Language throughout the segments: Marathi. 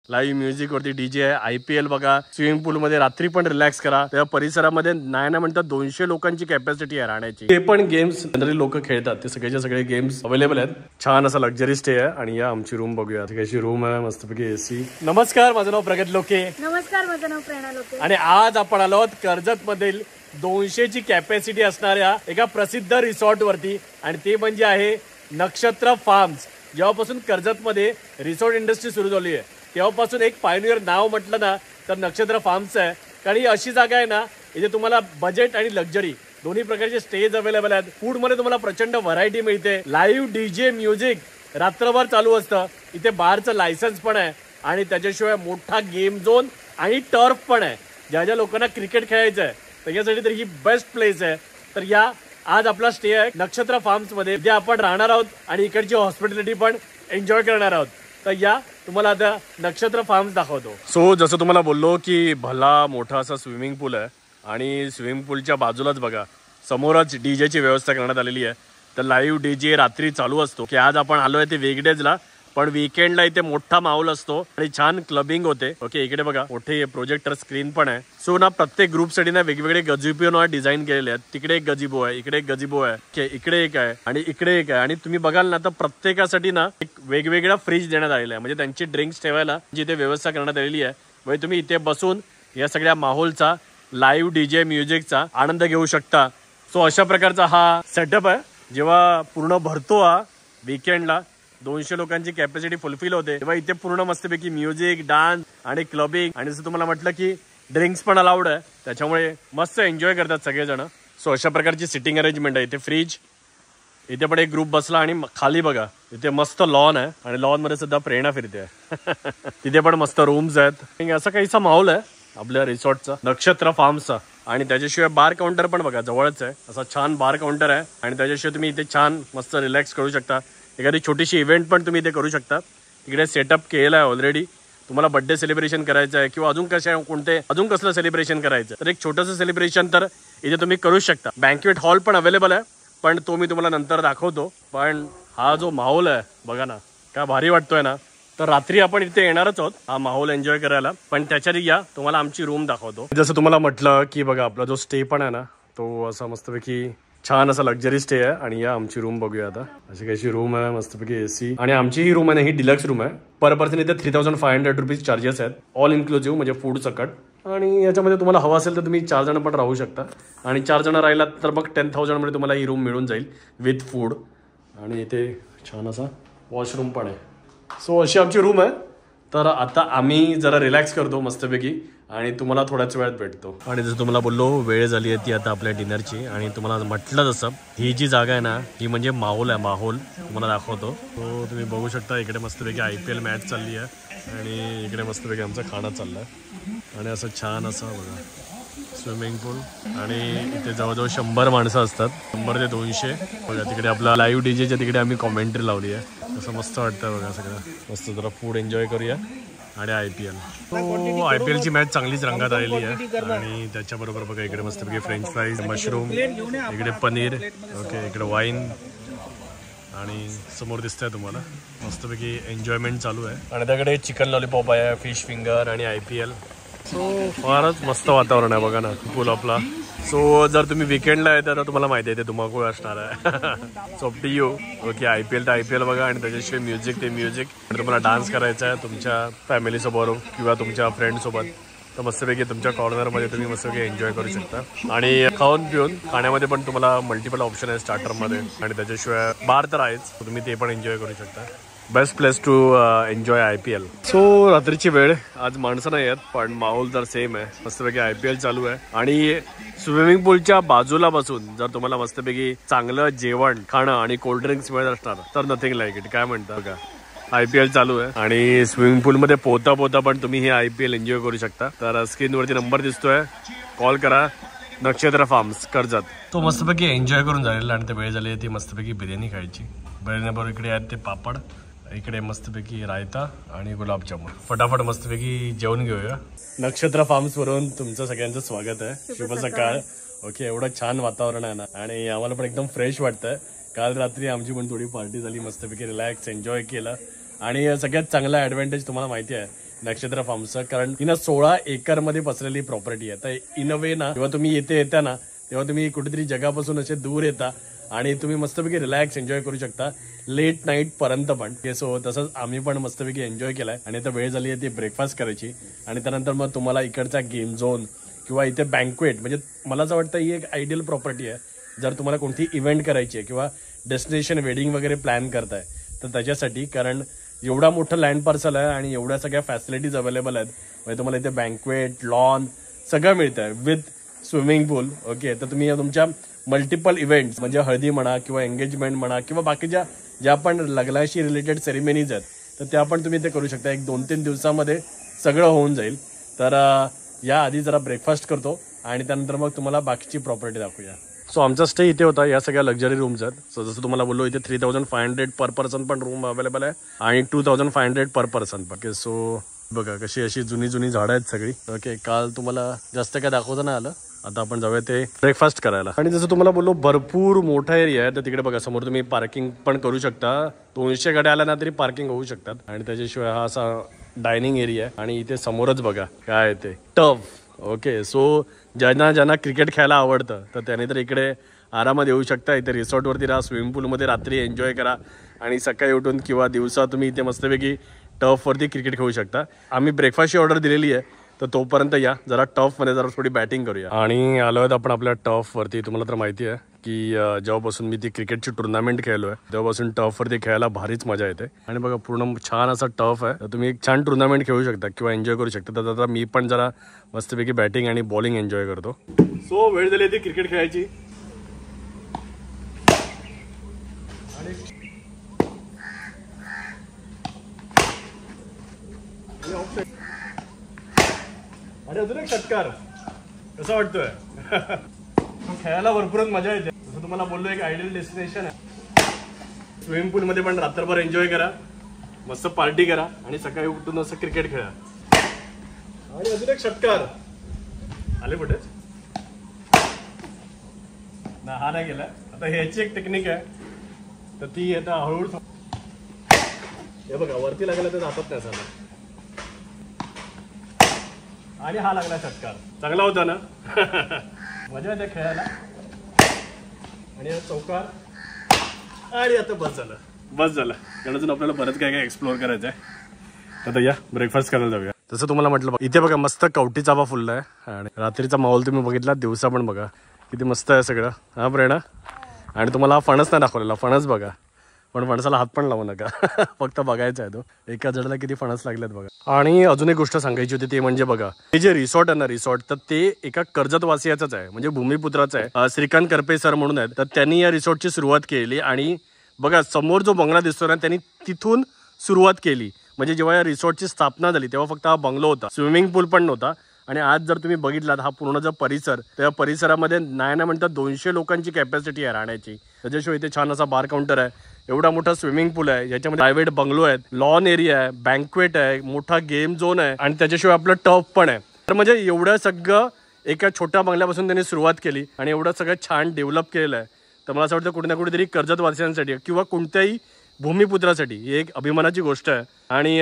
लाईव्ह म्युझिक वरती डीजे आहे, IPL बघा, स्विमिंग पूल मध्ये रात्री पण रिलॅक्स करा. त्या परिसरामध्ये नाही ना म्हणतात 200 लोकांची कॅपॅसिटी आहे राहण्याची. ते पण गेम्स जनरली लोक खेळतात, ते सगळेचे सगळे गेम्स अवेलेबल आहेत. छान असा लक्झरी स्टे आहे. आणि या आमची रूम बघूया, कशी रूम आहे, मस्तपैकी AC. नमस्कार, माझं नाव प्रगत लोके. नमस्कार, माझं नाव प्रेरणा लोके. आणि आज आपण आलो आहोत कर्जत मधील 200 ची कॅपॅसिटी असणाऱ्या एका प्रसिद्ध रिसॉर्ट वरती, आणि ते म्हणजे आहे नक्षत्र फार्म्स. जेव्हापासून कर्जतमध्ये रिसॉर्ट इंडस्ट्री सुरू झाली आहे तेव्हापासून एक पायनियर नाव म्हटलं ना तर नक्षत्र फार्म्स आहे. कारण ही अशी जागा आहे ना इथे तुम्हाला बजेट आणि लक्झरी दोन्ही प्रकारचे स्टेज अवेलेबल आहेत. फूड मध्ये तुम्हाला प्रचंड व्हरायटी मिळते. लाईव्ह DJ म्युझिक रात्रभर चालू असतं. इथे बारचं लायसन्स पण आहे आणि त्याच्याशिवाय मोठा गेम झोन आणि टर्फ पण आहे. ज्या ज्या लोकांना क्रिकेट खेळायचं आहे त्याच्यासाठी तर ही बेस्ट प्लेस आहे. तर या आज आपला स्टे आहे नक्षत्र फार्म्स मध्ये, जे आपण राहणार आहोत आणि इकडची हॉस्पिटॅलिटी पण एन्जॉय करणार आहोत. तर या तुम्हाला आता नक्षत्र फार्म्स दाखवतो. सो जसं तुम्हाला बोललो की भला मोठा असा स्विमिंग पूल आहे आणि स्विमिंग पूलच्या बाजूलाच बघा समोरच DJ ची व्यवस्था करण्यात आलेली आहे. तर लाईव्ह DJ रात्री चालू असतो. की आज आपण आलोय ते वीकडेजला, पण वीकेंडला इथे मोठा माहोल असतो आणि छान क्लबिंग होते. ओके, इकडे बघा मोठे प्रोजेक्टर स्क्रीन पण आहे. सो ना प्रत्येक ग्रुपसाठी ना वेगवेगळे गजिबो डिझाईन केलेले आहेत. तिकडे एक गजिबो आहे, इकडे एक गजिबो आहे, इकडे एक आहे आणि इकडे एक आहे. आणि तुम्ही बघाल ना तर प्रत्येकासाठी ना एक वेगवेगळा फ्रीज देण्यात आलेला आहे. म्हणजे त्यांची ड्रिंक्स ठेवायला जिथे व्यवस्था करण्यात आलेली आहे. म्हणजे तुम्ही इथे बसून या सगळ्या माहोलचा लाईव्ह DJ म्युझिकचा आनंद घेऊ शकता. सो अशा प्रकारचा हा सेटअप आहे. जेव्हा पूर्ण भरतो हा वीकेंडला 200 लोकांची कॅपॅसिटी फुलफिल होते तेव्हा इथे पूर्ण मस्तपैकी म्युझिक, डान्स आणि क्लबिंग आणि जसं तुम्हाला म्हटलं की ड्रिंक्स पण अलाउड आहे. त्याच्यामुळे मस्त एन्जॉय करतात सगळेजण. सो अशा प्रकारची सिटिंग अरेंजमेंट आहे. इथे फ्रीज, इथे पण एक ग्रुप बसला आणि खाली बघा इथे मस्त लॉन आहे आणि लॉन मध्ये सुद्धा प्रेरणा फिरते. तिथे पण मस्त रूम्स आहेत. असा काहीसा माहोल आहे आपल्या रिसॉर्टचा नक्षत्र फार्मचा. आणि त्याच्याशिवाय बार काउंटर पण बघा जवळच आहे. असा छान बार काउंटर आहे आणि त्याच्याशिवाय तुम्ही इथे छान मस्त रिलॅक्स करू शकता. एखादी छोटीशी इव्हेंट पण तुम्ही इथे करू शकता. इकडे सेटअप केलेला आहे ऑलरेडी. तुम्हाला बर्थडे सेलिब्रेशन करायचं आहे किंवा अजून कसलं सेलिब्रेशन करायचं तर एक छोटंसं सेलिब्रेशन तर इथे तुम्ही करू शकता. बँक्वेट हॉल पण अवेलेबल आहे, पण तो मी तुम्हाला नंतर दाखवतो. पण हा जो माहोल आहे बघा ना काय भारी वाटतोय ना. तर रात्री आपण इथे येणारच आहोत हा माहोल एन्जॉय करायला, पण त्याच्या आधी या तुम्हाला आमची रूम दाखवतो. जसं तुम्हाला म्हटलं की बघा आपला जो स्टे पण आहे ना तो असा मस्तपैकी छान असा लक्झरी स्टे आहे. आणि या आमची रूम बघूया आता. अशी कशी रूम आहे, मस्तपैकी AC. आणि आमची ही रूम आहे ना ही डिलक्स रूम आहे. पर पर्सन इथे 3500 रुपीज चार्जेस आहेत, ऑल इन्क्लुझिव्ह म्हणजे फूड सकट. आणि याच्यामध्ये तुम्हाला हवं असेल तर तुम्ही 4 जण पण राहू शकता आणि 4 जण राहिलात तर मग 10,000 मध्ये तुम्हाला ही रूम मिळून जाईल विथ फूड. आणि इथे छान असा वॉशरूम पण आहे. सो अशी आमची रूम आहे. तर आता आम्ही जरा रिलॅक्स करतो मस्तपैकी आणि तुम्हाला थोड्याच वेळात भेटतो. आणि जसं तुम्हाला बोललो वेळ झाली आहे ती आता आपल्या डिनरची. आणि तुम्हाला म्हटलं जसं ही जी जागा आहे ना ही म्हणजे माहोल आहे. माहोल तुम्हाला दाखवतो. तो तुम्ही बघू शकता इकडे मस्तपैकी IPL मॅच चालली आहे आणि इकडे मस्तपैकी आमचा खाना चालला आहे. आणि असं छान असं बघा स्विमिंग पूल. आणि इथे जवळजवळ 100 माणसं असतात, 100 ते 200. बघा तिकडे आपला लाईव्ह DJच्या तिकडे आम्ही कॉमेंट्री लावली आहे. असं मस्त वाटतं बघा सगळं. मस्त जरा फूड एन्जॉय करूया आणि IPL. तो IPL ची मॅच चांगलीच रंगात आलेली आहे. आणि त्याच्याबरोबर बघा इकडे मस्तपैकी फ्रेंच फ्राईज, मशरूम, इकडे पनीर, ओके इकडे वाईन आणि समोर दिसतंय तुम्हाला मस्तपैकी एन्जॉयमेंट चालू आहे. आणि त्याकडे चिकन लॉलीपॉप आहे, फिश फिंगर आणि IPL. सो फारच मस्त वातावरण आहे बघा ना पूल आपला. सो जर तुम्ही विकेंडला आहे तर तुम्हाला माहिती आहे ते धुमाकूळ असणार आहे. So up to you. Okay IPL तर IPL बघा आणि त्याच्याशिवाय म्युझिक ते म्युझिक. आणि तुम्हाला डान्स करायचा आहे तुमच्या फॅमिलीसोबत किंवा तुमच्या फ्रेंडसोबत तर मस्तपैकी तुमच्या कॉर्नरमध्ये तुम्ही मस्तपैकी एन्जॉय करू शकता. आणि खाऊन पिऊन खाण्यामध्ये पण तुम्हाला मल्टिपल ऑप्शन आहे स्टार्टरमध्ये. आणि त्याच्याशिवाय बार तर आहेच, तुम्ही ते पण एन्जॉय करू शकता. Best place to enjoy IPL. So रात्रीची वेळ, आज माणसं नाही आहेत पण माहोल तर सेम आहे. मस्तपैकी IPL चालू आहे आणि स्विमिंग पूलच्या बाजूला बसून जर तुम्हाला मस्तपैकी चांगलं जेवण खाणं आणि कोल्ड्रिंक्स मिळत असणार तर नथिंग लाईक इट. काय म्हणता का IPL चालू आहे आणि स्विमिंग पूलमध्ये पोहता पोहता पण तुम्ही हे IPL एन्जॉय करू शकता. तर स्क्रीनवरती नंबर दिसतोय, कॉल करा. नक्षत्र फार्म्स कर्जत. तो मस्तपैकी एन्जॉय करून झालेला आणि ते वेळ झाली ती मस्तपैकी बिर्याणी खायची. बिर्याणीबरोबर इकडे आहेत ते पापड, इकडे मस्तपैकी रायता आणि गुलाबजामुन. फटाफट मस्तपैकी जेवण घेऊया. नक्षत्र फार्म्स वरून तुमचं सगळ्यांचं स्वागत आहे. शुभ सकाळ. ओके एवढं छान वातावरण आहे ना आणि आम्हाला पण एकदम फ्रेश वाटतंय. काल रात्री आमची पण थोडी पार्टी झाली, मस्तपैकी रिलॅक्स एन्जॉय केलं. आणि सगळ्यात चांगला ॲडव्हान्टेज तुम्हाला माहिती आहे नक्षत्र फार्मचं, कारण ती ना 16 एकरमध्ये पसरलेली प्रॉपर्टी आहे. तर इन अ वे ना जेव्हा तुम्ही येता ना तेव्हा तुम्ही कुठेतरी जगापासून असे दूर येता आणि तुम्ही मस्तपैकी रिलॅक्स एन्जॉय करू शकता लेट नाईट पर्यंत पण. सो तसंच आम्ही पण मस्तपैकी एन्जॉय केलाय. आणि आता वेळ झाली आहे ती ब्रेकफास्ट करायची आणि त्यानंतर मग तुम्हाला इकडचा गेम झोन किंवा इथे बँक्वेट, म्हणजे मला असं वाटतं ही एक आयडियल प्रॉपर्टी आहे जर तुम्हाला कोणती इव्हेंट करायची आहे किंवा डेस्टिनेशन वेडिंग वगैरे प्लॅन करताय तर त्याच्यासाठी. कारण एवढा मोठं लँड पार्सल आहे आणि एवढ्या सगळ्या फॅसिलिटीज अवेलेबल आहेत. म्हणजे तुम्हाला इथे बँक्वेट, लॉन सगळं मिळतं आहे विथ स्विमिंग पूल. ओके, तर तुम्ही तुमच्या मल्टिपल इव्हेंट्स म्हणजे हळदी म्हणा किंवा एंगेजमेंट म्हणा किंवा बाकीच्या ज्या पण लग्नाशी रिलेटेड सेरेमनीज आहेत तर त्या पण तुम्ही ते करू शकता. 1-2-3 दिवसामध्ये सगळं होऊन जाईल. तर या आधी जरा ब्रेकफास्ट करतो आणि त्यानंतर मग तुम्हाला बाकीची प्रॉपर्टी दाखवूया. सो आमचा स्टे इथे होता. या सगळ्या लक्झरी रूम्स आहेत. सो जसं तुम्हाला बोललो इथे 3500 पर पर्सन पण रूम अवेलेबल आहे आणि 2500 पर पर्सन पण. ओके, सो बघा कशी अशी जुनी झाडं आहेत सगळी. ओके, काल तुम्हाला जास्त काय दाखवता नाही आलं. आता आपण जाऊया ते ब्रेकफास्ट करायला. आणि जसं तुम्हाला बोललो भरपूर मोठा एरिया आहे. तर तिकडे बघा समोर तुम्ही पार्किंग पण करू शकता. 200 गाड्या आल्या ना तरी पार्किंग होऊ शकतात. आणि त्याच्याशिवाय हा असा डायनिंग एरिया आहे. आणि इथे समोरच बघा काय ते टफ. ओके, सो ज्यांना क्रिकेट खेळायला आवडतं तर त्याने तर इकडे आरामात येऊ शकता. इथे रिसॉर्टवरती राहा, स्विमिंग पूलमध्ये रात्री एन्जॉय करा आणि सकाळी उठून किंवा दिवसा तुम्ही इथे मस्तपैकी टर्फवरती क्रिकेट खेळू शकता. आम्ही ब्रेकफास्टची ऑर्डर दिलेली आहे तर तोपर्यंत या जरा टर्फमध्ये जरा थोडी बॅटिंग करूया. आणि आलो आहेत आपण आपल्या टर्फवरती. तुम्हाला तर माहिती आहे की जेव्हापासून मी ती क्रिकेटची टुर्नामेंट खेळलोय तेव्हापासून टर्फवरती खेळायला भारीच मजा येते. आणि बघा पूर्ण छान असा टर्फ आहे. तर तुम्ही एक छान टुर्नामेंट खेळू शकता किंवा एन्जॉय करू शकता. तर आता मी पण जरा मस्तपैकी बॅटिंग आणि बॉलिंग एन्जॉय करतो. सो वेळ झाली ती क्रिकेट खेळायची. आणि अजून एक षटकार कसा वाटतोय. खेळायला भरपूरच मजा येते. जसं तुम्हाला बोललो एक आयडियल डेस्टिनेशन आहे. स्विमिंग पूलमध्ये पण रात्रभर एन्जॉय करा, मस्त पार्टी करा आणि सकाळी उठून असं क्रिकेट खेळा. आणि अजून एक षटकार आले कुठे ना, हा नाही गेला. आता ह्याची एक टेक्निक आहे तर ती आता हळूहळू हे बघा वरती लागला तर जातात नाही झालं. आणि हा लागला षटकार, चांगला होता ना. मजा येते खेळायला. आणि चौकार आणि आता बस झालं. कारण अजून आपल्याला बरंच काय एक्सप्लोर करायचं आहे. आता या ब्रेकफास्ट करायला जाऊया. तसं तुम्हाला म्हटलं इथे बघा मस्त कवटी चाफा फुलला आहे आणि रात्रीचा माहोल तुम्ही बघितला, दिवसा पण बघा किती मस्त आहे सगळं. हा प्रेरणा. आणि तुम्हाला हा फणस नाही दाखवलेला. फणस बघा, पण फणसाला हात पण लावू नका. फक्त बघायचा आहे तो. एका झाडाला किती फणस लागलेत बघा. आणि अजून एक गोष्ट सांगायची होती ते म्हणजे बघा हे जे रिसॉर्ट आहे ना रिसॉर्ट, तर ते एका कर्जतवासियाचंच आहे म्हणजे भूमिपुत्राचं आहे. श्रीकांत करपे सर म्हणून आहेत. तर त्यांनी या रिसॉर्टची सुरुवात केली आणि बघा समोर जो बंगला दिसतो ना त्यांनी तिथून सुरुवात केली. म्हणजे जेव्हा या रिसॉर्टची स्थापना झाली तेव्हा फक्त हा बंगलो होता, स्विमिंग पूल पण नव्हता. आणि आज जर तुम्ही बघितलात हा पूर्ण जो परिसर, त्या परिसरामध्ये नाही म्हणतात 200 लोकांची कॅपॅसिटी आहे राहण्याची. त्याच्याशिवाय इथे छान असा बार काउंटर आहे, एवढा मोठा स्विमिंग पूल आहे, याच्यामध्ये प्रायव्हेट बंगलो आहेत, लॉन एरिया आहे, बँक्वेट आहे, मोठा गेम झोन आहे आणि त्याच्याशिवाय आपलं टर्फ पण आहे. तर म्हणजे एवढं सगळं एका छोट्या बंगल्यापासून त्यांनी सुरुवात केली आणि एवढं सगळं छान डेव्हलप केलेलं आहे. तर मला असं वाटतं कुठे ना कुठेतरी कर्जतवासियांसाठी किंवा कोणत्याही भूमिपुत्रासाठी ही एक अभिमानाची गोष्ट आहे. आणि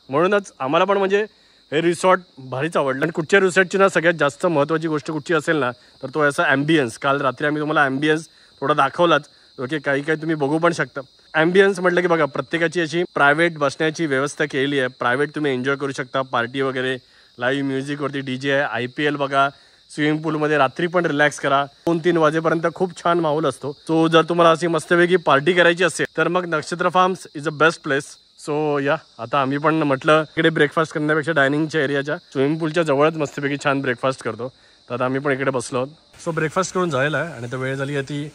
म्हणूनच आम्हाला पण म्हणजे हे रिसॉर्ट भारीच आवडलं. आणि कुठच्या रिसॉर्टची ना सगळ्यात जास्त महत्त्वाची गोष्ट कुठची असेल ना तर तो असा ॲम्बियन्स. काल रात्री आम्ही तुम्हाला ॲम्बियन्स थोडा दाखवलाच. ओके, काही तुम्ही बघू पण शकता. ॲम्बियन्स म्हटलं की बघा प्रत्येकाची अशी प्रायव्हेट बसण्याची व्यवस्था केलेली आहे. प्रायव्हेट तुम्ही एन्जॉय करू शकता, पार्टी वगैरे, लाईव्ह म्युझिकवरती DJ आहे, IPL बघा, स्विमिंग पूलमध्ये रात्री पण रिलॅक्स करा. 2-3 वाजेपर्यंत खूप छान माहोल असतो. सो जर तुम्हाला अशी मस्तपैकी पार्टी करायची असेल तर मग नक्षत्र farms is a best place. So या आता आम्ही पण म्हटलं इकडे ब्रेकफास्ट करण्यापेक्षा डायनिंगच्या एरियाच्या स्विमिंग पूलच्या जवळच मस्तपैकी छान ब्रेकफास्ट करतो. तर आता आम्ही पण इकडे बसलो आहोत. सो ब्रेकफास्ट करून जायला आहे आणि आता वेळ झाली आहे ती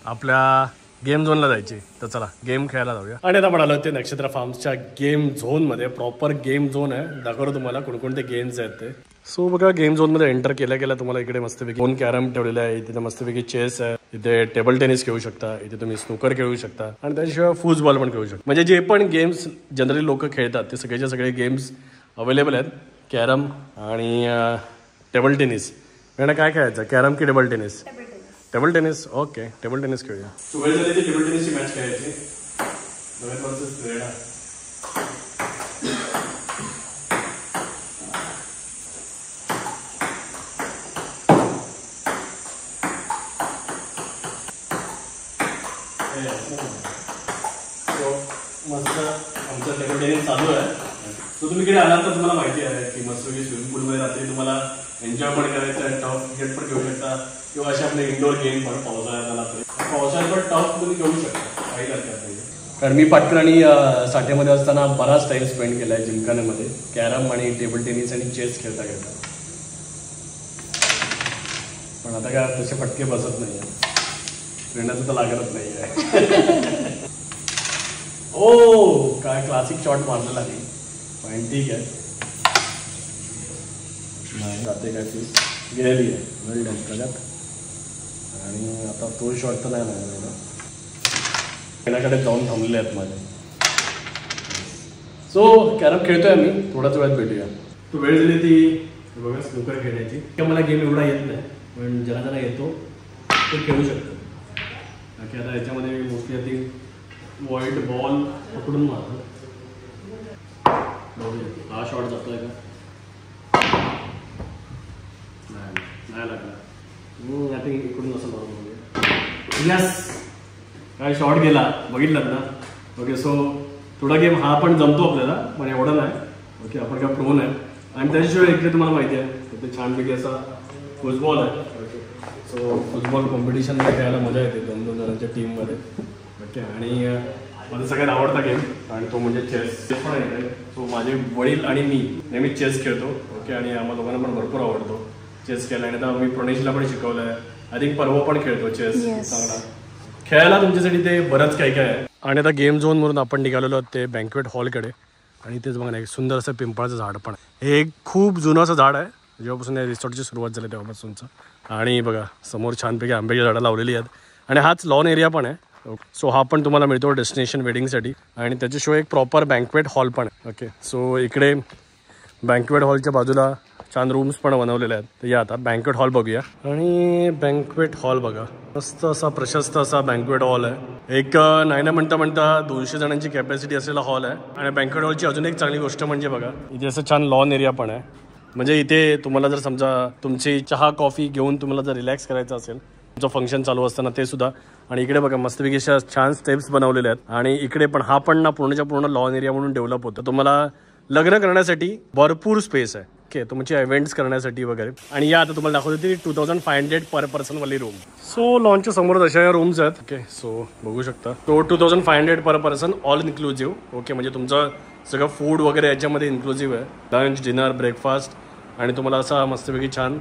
आपल्या गेम झोनला जायची. तर चला गेम खेळायला जाऊया. आणि आता म्हणालो ते नक्षत्र फार्म्सच्या गेम झोनमध्ये, प्रॉपर गेम झोन आहे. दाखवतो तुम्हाला कोणकोणते गेम्स आहेत ते. सो बघा गेम झोनमध्ये एंटर केल्या तुम्हाला इकडे मस्तपैकी 2 कॅरम ठेवलेले आहे, तिथे मस्तपैकी चेस आहे, इथे टेबल टेनिस खेळू शकता, इथे तुम्ही स्नूकर खेळू शकता आणि त्याशिवाय फुटबॉल पण खेळू शकता. म्हणजे जे पण गेम्स जनरली लोक खेळतात ते सगळेचे सगळे गेम्स अवेलेबल आहेत. कॅरम आणि टेबल टेनिस. काय खेळायचं, कॅरम की table tennis? Table tennis. Okay, table tennis खेळूया. टेबल टेनिसची मॅच खेळायची. मेंटेनन्स चालू आहे. सो तुम्ही इकडे आलात तर तुम्हाला माहिती आहे की मस्त स्विमिंग पूलमध्ये रात्री तुम्हाला एन्जॉय पण करायचं आहे, टफ क्रिकेट पण खेळू शकता किंवा असे आपले इंडोर गेम पण पावसाळ्यात आला तरी पावसाळ्यात पण टफ तुम्ही खेळू शकता, काही हरकत नाही. कारण मी पाटकर आणि साठेमध्ये असताना बराच टाइम स्पेंड केला आहे जिमखान्यामध्ये कॅरम आणि टेबल टेनिस आणि चेस खेळता खेळता. पण आता काय तसे फटके बसत नाही आहे, ट्रेंडाचं तर लागतच नाही आहे. ओ काय क्लासिक शॉट मारलेला नाही पण ठीक आहे. नाही जाते काय फीस गेलेली आहे वेल डन प्रगत. आणि आता तो शॉट तर नाही लागला, खेळाकडे जाऊन थांबलेले आहेत माझे. सो कॅरम खेळतोय आम्ही, थोड्याच वेळात भेटूया. तो वेळ झाली ती बघा स्नूकर खेळण्याची. किंवा मला गेम एवढा येत नाही पण ज्याला ज्याला येतो तो खेळू शकतो. बाकी आता याच्यामध्ये मी मोस्टली आधी व्हाईट बॉल पकडून मारतो. हा शॉट जातोय का? नाही लागला. आय थिंक इकडून असं मारून यस काय शॉट गेला बघितलं ना. ओके सो थोडा गेम हा पण जमतो आपल्याला पण एवढा नाही. ओके आपण काय प्रो नाही. आणि त्याच्याशिवाय इकडे तुम्हाला माहिती आहे ते छानपैकी असा फुटबॉल आहे. ओके सो फुटबॉल कॉम्पिटिशनमध्ये खेळायला मजा येते 2-2 जणांच्या टीममध्ये. ओके आणि माझा सगळ्यात आवडता गेम आणि तो म्हणजे चेस पण आहे. सो माझे वडील आणि मी नेहमी चेस खेळतो. ओके आणि आम्हाला दोघांना पण भरपूर आवडतो चेस खेळायला. आणि आता मी प्रणेशला पण शिकवलं आहे. आय थिंक पर्व पण खेळतो चेस चांगला. खेळायला तुमच्यासाठी ते बरंच काही काय आहे. आणि आता गेम झोन म्हणून आपण निघालेलो ते बँक्वेट हॉलकडे. आणि तेच बघा ना एक सुंदर असं पिंपळाचं झाड पण आहे. हे एक खूप जुनं असं झाड आहे जेव्हापासून या रिसॉर्टची सुरुवात झाली तेव्हापासूनचं. आणि बघा समोर छानपैकी आंब्याची झाडं लावलेली आहेत आणि हाच लॉन एरिया पण आहे. सो हा पण तुम्हाला मिळतो डेस्टिनेशन वेडिंगसाठी. आणि त्याच्याशिवाय एक प्रॉपर बँक्वेट हॉल पण आहे. ओके सो इकडे बँक्वेट हॉलच्या बाजूला छान रूम्स पण बनवलेले आहेत. तर या आता बँक्वेट हॉल बघूया. आणि बँक्वेट हॉल बघा मस्त असा प्रशस्त असा बँक्वेट हॉल आहे. एक नाही ना म्हणता 200 जणांची कॅपॅसिटी असलेला हॉल आहे. आणि बँक्वेट हॉलची अजून एक चांगली गोष्ट म्हणजे बघा इथे असं छान लॉन एरिया पण आहे. म्हणजे इथे तुम्हाला जर समजा तुमची चहा कॉफी घेऊन तुम्हाला जर रिलॅक्स करायचं असेल तुमचं फंक्शन चालू असताना ते सुद्धा. आणि इकडे बघा मस्तपैकी अशा छान स्टेप्स बनवलेले आहेत. आणि इकडे पण हा पण ना पूर्णच्या पूर्ण लॉन एरिया म्हणून डेव्हलप होतं. तुम्हाला लग्न करण्यासाठी भरपूर स्पेस आहे. ओके तुमचे इव्हेंट्स करण्यासाठी वगैरे. आणि या आता तुम्हाला दाखवते ती 2500 पर पर्सन वाली रूम. सो लॉनच्या समोर अशा या रूम्स आहेत. ओके सो बघू शकता तो 2500 पर पर्सन ऑल इन्क्लुझिव्ह. ओके म्हणजे तुमचं सगळं फूड वगैरे याच्यामध्ये इन्क्लुझिव्ह आहे. लंच डिनर ब्रेकफास्ट आणि तुम्हाला असा मस्तपैकी छान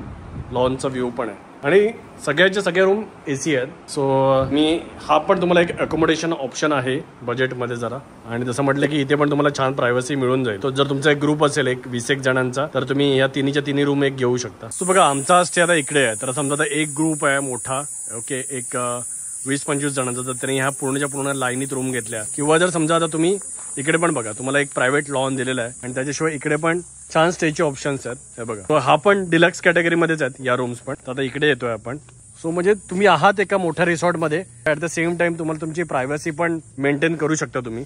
लॉनचा व्ह्यू पण आहे. आणि सगळ्या रूम AC आहेत. सो मी हा पण तुम्हाला एक अकोमोडेशन ऑप्शन आहे बजेटमध्ये जरा. आणि जसं म्हटलं की इथे पण तुम्हाला छान प्रायव्हसी मिळून जाईल. तो जर तुमचा एक ग्रुप असेल एक 20 जणांचा तर तुम्ही या तिन्ही रूम एक घेऊ शकता. सो बघा आमचा स्टे आता इकडे आहे. तर समजा आता एक ग्रुप आहे मोठा. ओके एक 20-25 जणांचा तर त्यांनी ह्या पूर्णच्या पूर्ण लाईनीत रूम घेतल्या. किंवा जर समजा आता तुम्ही इकडे पण बघा तुम्हाला एक प्रायव्हेट लॉन दिलेला आहे. आणि त्याच्याशिवाय इकडे पण छान स्टेचे ऑप्शन्स आहेत. हे बघा हा पण डिलक्स कॅटेगरीमध्येच आहेत या रूम्स पण. तर आता इकडे येतोय आपण. सो म्हणजे तुम्ही आहात एका मोठ्या रिसॉर्टमध्ये ॲट द सेम टाइम तुम्हाला तुमची प्रायव्हसी पण मेंटेन करू शकता तुम्ही.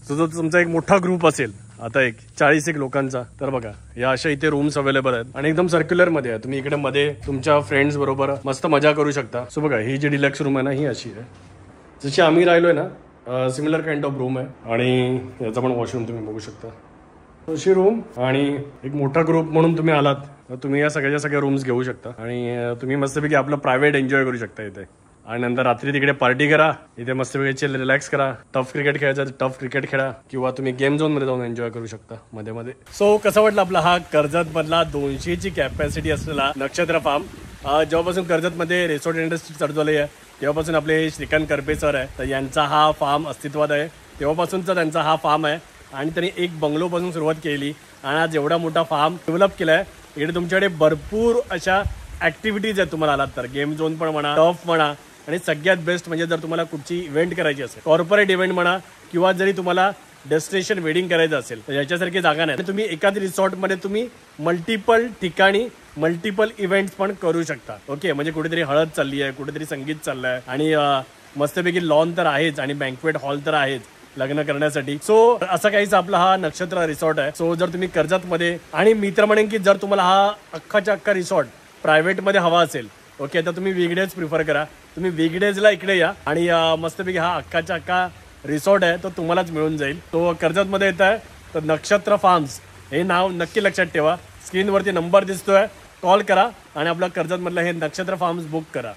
सो जर तुमचा एक मोठा ग्रुप असेल आता एक 40 लोकांचा तर बघा या अशा इथे रूम्स अवेलेबल आहेत. आणि एकदम सर्क्युलर मध्ये आहे. तुम्ही इकडे मध्ये तुमच्या फ्रेंड्स बरोबर मस्त मजा करू शकता. सो बघा ही जी डिलक्स रूम आहे ना ही अशी आहे जशी आम्ही राहिलोय ना सिमिलर काइंड ऑफ रूम आहे. आणि याचा पण वॉशरूम तुम्ही बघू शकता अशी रूम. आणि एक मोठा ग्रुप म्हणून तुम्ही आलात तर तुम्ही या सगळ्या रूम्स घेऊ शकता. आणि तुम्ही मस्तपैकी आपलं प्रायव्हेट एन्जॉय करू शकता इथे. आणि नंतर रात्री तिकडे पार्टी करा. इथे मस्तपैकी रिलॅक्स करा. टफ क्रिकेट खेळायचं टफ क्रिकेट खेळा. किंवा तुम्ही गेम झोन मध्ये जाऊन एन्जॉय करू शकता मध्ये मध्ये. सो कसा वाटला आपला हा कर्जत मधला 200ची कॅपॅसिटी असलेला नक्षत्र फार्म. जेव्हापासून कर्जतमध्ये रिसॉर्ट इंडस्ट्री चालू झाली आहे तेव्हापासून आपले श्रीकांत करपे सर आहे तर यांचा हा फार्म अस्तित्वात आहे. तेव्हापासूनचा त्यांचा हा फार्म आहे. आणि त्यांनी एक बंगलोपासून सुरुवात केली आणि आज एवढा मोठा फार्म डेव्हलप केला आहे. इकडे तुमच्याकडे भरपूर अशा ऍक्टिव्हिटीज आहेत. तुम्हाला आलात तर गेम झोन पण म्हणा टफ म्हणा. आणि सगळ्यात बेस्ट म्हणजे जर तुम्हाला कुठची इव्हेंट करायची असेल कॉर्पोरेट इव्हेंट म्हणा किंवा जरी तुम्हाला डेस्टिनेशन वेडिंग करायचं असेल तर याच्यासारखी जागा नाही. तुम्ही एकाच रिसॉर्टमध्ये तुम्ही मल्टिपल ठिकाणी मल्टिपल इव्हेंट्स पण करू शकता. ओके म्हणजे कुठेतरी हळद चालली आहे कुठेतरी संगीत चाललंय आणि मस्तपैकी लॉन तर आहेच आणि बँक्वेट हॉल तर आहेच लग्न करण्यासाठी. सो असा काहीच आपला हा नक्षत्र रिसॉर्ट आहे. सो जर तुम्ही कर्जतमध्ये आणि मी तर म्हणेन की जर तुम्हाला हा अख्खाच्या अख्खा रिसॉर्ट प्रायव्हेटमध्ये हवा असेल ओके तर तुम्ही वीकडेज प्रिफर करा. तुम्ही वीकडेजला इकडे या आणि मस्तपैकी हा अख्खाच्या अख्खा रिसॉर्ट आहे तो तुम्हालाच मिळून जाईल. तो कर्जतमध्ये येत आहे तर नक्षत्र फार्म्स हे नाव नक्की लक्षात ठेवा. स्क्रीनवरती नंबर दिसतोय, कॉल करा आणि आपलं कर्जतमधलं हे नक्षत्र फार्म्स बुक करा.